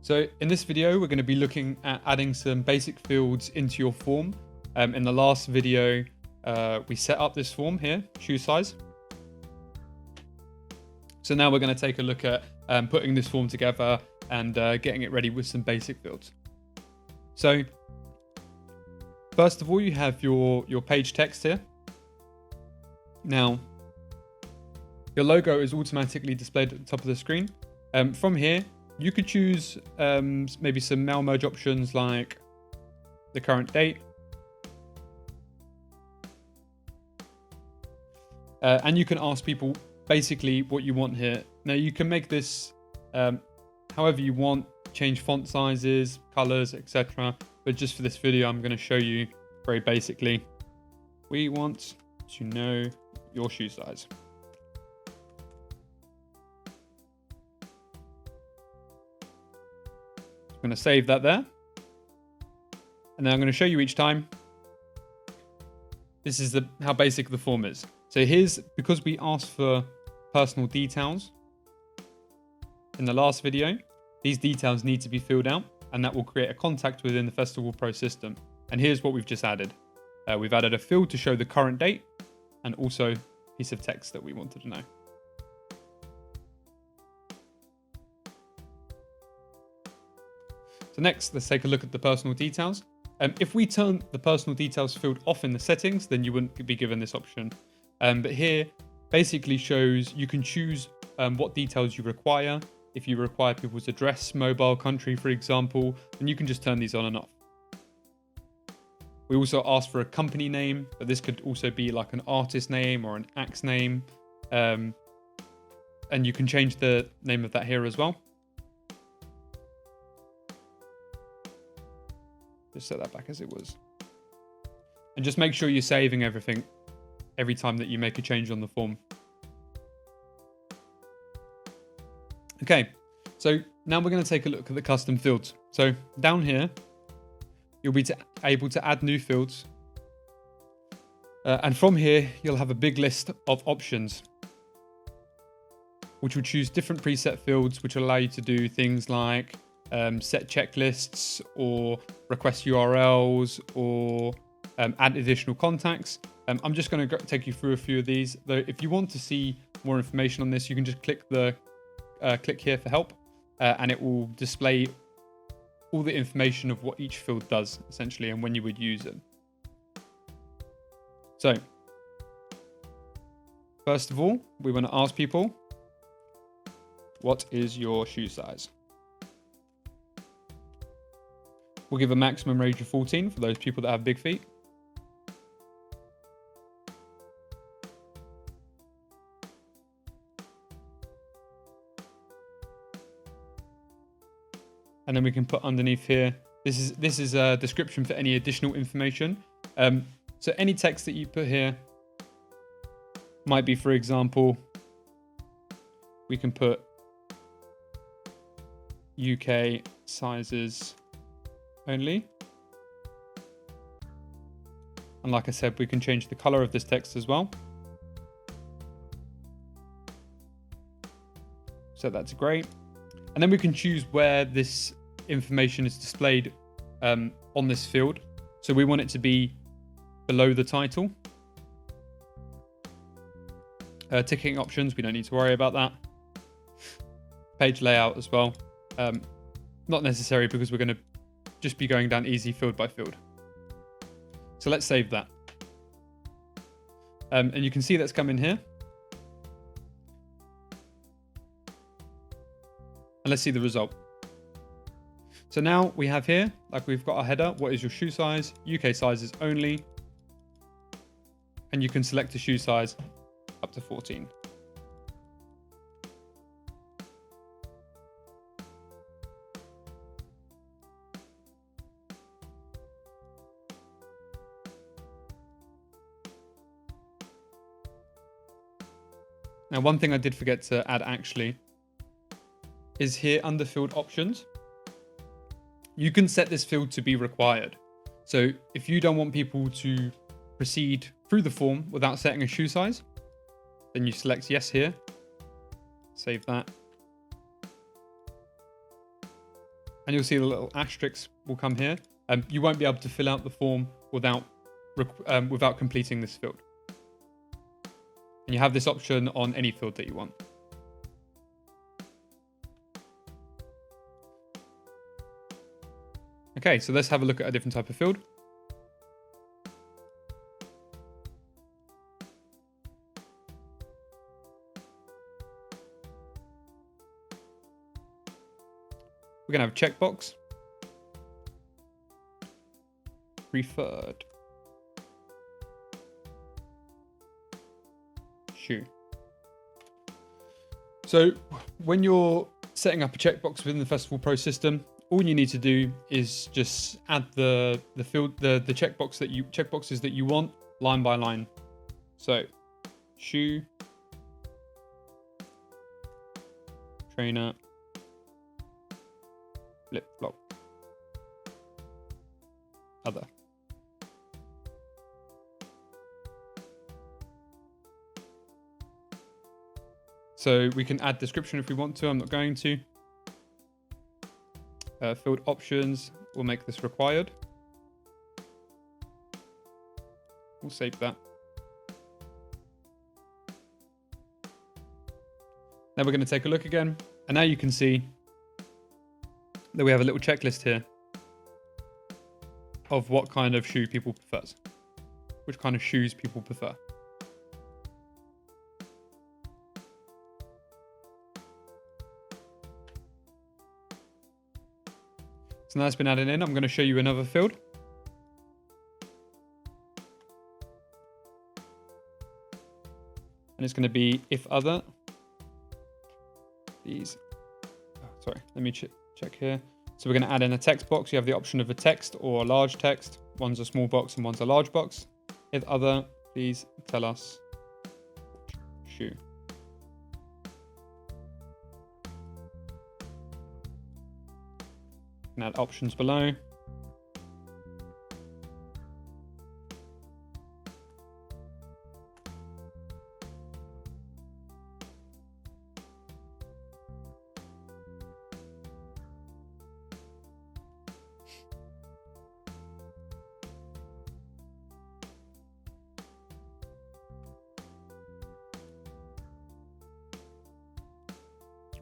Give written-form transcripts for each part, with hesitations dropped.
So in this video, we're going to be looking at adding some basic fields into your form. In the last video, we set up this form here, shoe size. So now we're going to take a look at putting this form together and getting it ready with some basic fields. So first of all, you have your page text here. Now, your logo is automatically displayed at the top of the screen. From here, you could choose maybe some mail merge options like the current date. And you can ask people basically what you want here. Now you can make this however you want, change font sizes, colors, etc. But just for this video, I'm going to show you very basically. We want to know your shoe size. I'm going to save that there. And then I'm going to show you each time. This is how basic the form is. So here's, because we asked for personal details in the last video, these details need to be filled out, and that will create a contact within the Festival Pro system. And here's what we've just added. We've added a field to show the current date and also a piece of text that we wanted to know. So next, let's take a look at the personal details. If we turn the personal details field off in the settings, then you wouldn't be given this option. But here basically shows you can choose what details you require. If you require people's address, mobile, country, for example, then you can just turn these on and off. We also ask for a company name, but this could also be like an artist name or an act's name. And you can change the name of that here as well. Just set that back as it was. And just make sure you're saving everything every time that you make a change on the form. Okay, so now we're going to take a look at the custom fields. So down here, you'll be able to add new fields. And from here, you'll have a big list of options, which will choose different preset fields, which will allow you to do things like set checklists or request URLs or add additional contacts. I'm just going to take you through a few of these. Though, if you want to see more information on this, you can just click here for help, and it will display all the information of what each field does, essentially, and when you would use it. So, first of all, we want to ask people, what is your shoe size? We'll give a maximum range of 14 for those people that have big feet. And then we can put underneath here, this is a description for any additional information. So any text that you put here might be, for example, we can put UK sizes only. And like I said, we can change the color of this text as well. So that's great. And then we can choose where this information is displayed on this field. So we want it to be below the title. Ticking options, we don't need to worry about that. Page layout as well. Not necessary because we're going to just be going down easy field by field. So let's save that. And you can see that's come in here. And let's see the result. So now we have here, like we've got our header, what is your shoe size? UK sizes only. And you can select a shoe size up to 14. Now, one thing I did forget to add actually is here under field options. You can set this field to be required. So if you don't want people to proceed through the form without setting a shoe size, then you select yes here, save that. and you'll see the little asterisk will come here. You won't be able to fill out the form without completing this field. And you have this option on any field that you want. Okay, so let's have a look at a different type of field. We're going to have a checkbox. Preferred shoe. So when you're setting up a checkbox within the Festival Pro system, all you need to do is just add the checkboxes that you want line by line. So shoe, trainer, flip flop, other. So we can add description if we want to. I'm not going to. Field options will make this required. We'll save that. Now we're going to take a look again. And now you can see that we have a little checklist here of what kind of shoe people prefer. Which kind of shoes people prefer. So now it's been added in. I'm going to show you another field. And it's going to be if other. These. Oh, sorry, let me check here. So we're going to add in a text box. You have the option of a text or a large text. One's a small box and one's a large box. If other, please tell us shoe. And add options below.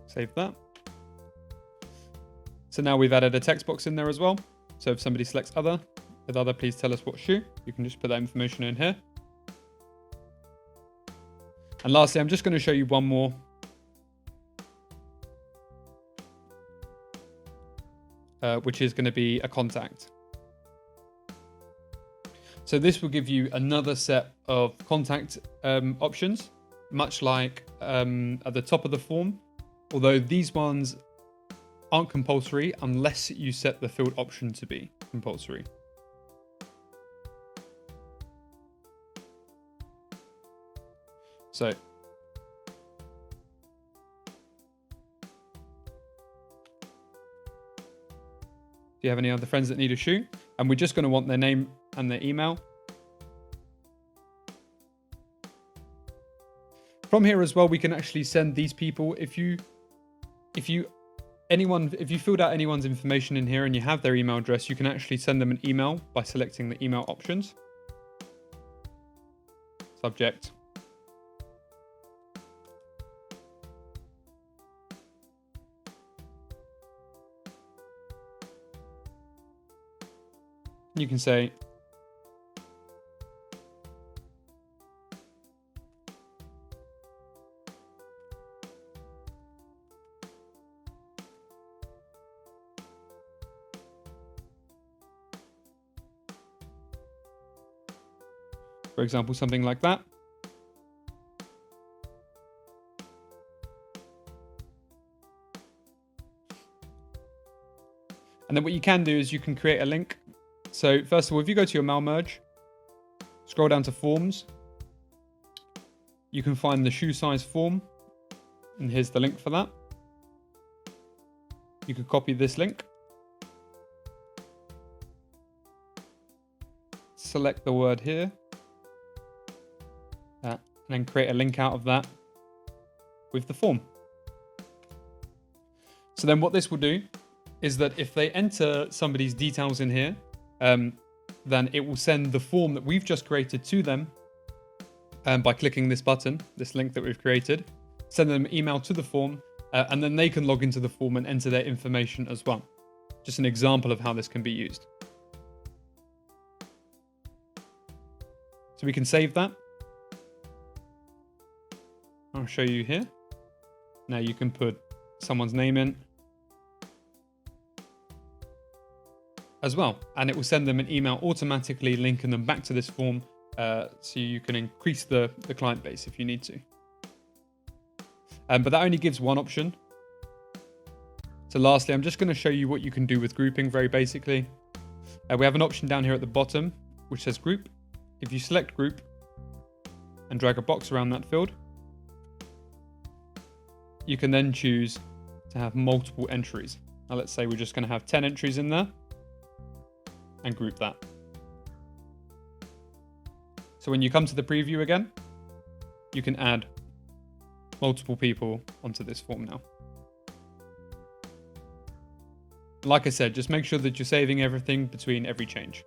Save that. So now we've added a text box in there as well. So if somebody selects other, with other, please tell us what shoe. You can just put that information in here. And lastly, I'm just going to show you one more. Which is going to be a contact. So this will give you another set of contact options, much like at the top of the form. Although these ones aren't compulsory unless you set the field option to be compulsory. So do you have any other friends that need a shoe? And we're just going to want their name and their email. From here as well, we can actually send these people, if you filled out anyone's information in here and you have their email address, you can actually send them an email by selecting the email options. Subject. You can say, for example, something like that. And then what you can do is you can create a link. So first of all, if you go to your mail merge, scroll down to forms, you can find the shoe size form. And here's the link for that. You can copy this link. Select the word here. And then create a link out of that with the form. So then what this will do is that if they enter somebody's details in here, then it will send the form that we've just created to them by clicking this button, this link that we've created, send them an email to the form, and then they can log into the form and enter their information as well. Just an example of how this can be used. So we can save that. I'll show you here. Now you can put someone's name in as well, and it will send them an email automatically linking them back to this form, so you can increase the client base if you need to. But that only gives one option. So lastly, I'm just going to show you what you can do with grouping very basically. We have an option down here at the bottom which says group. If you select group and drag a box around that field, you can then choose to have multiple entries. Now let's say we're just going to have 10 entries in there and group that. So when you come to the preview again, you can add multiple people onto this form now. Like I said, just make sure that you're saving everything between every change.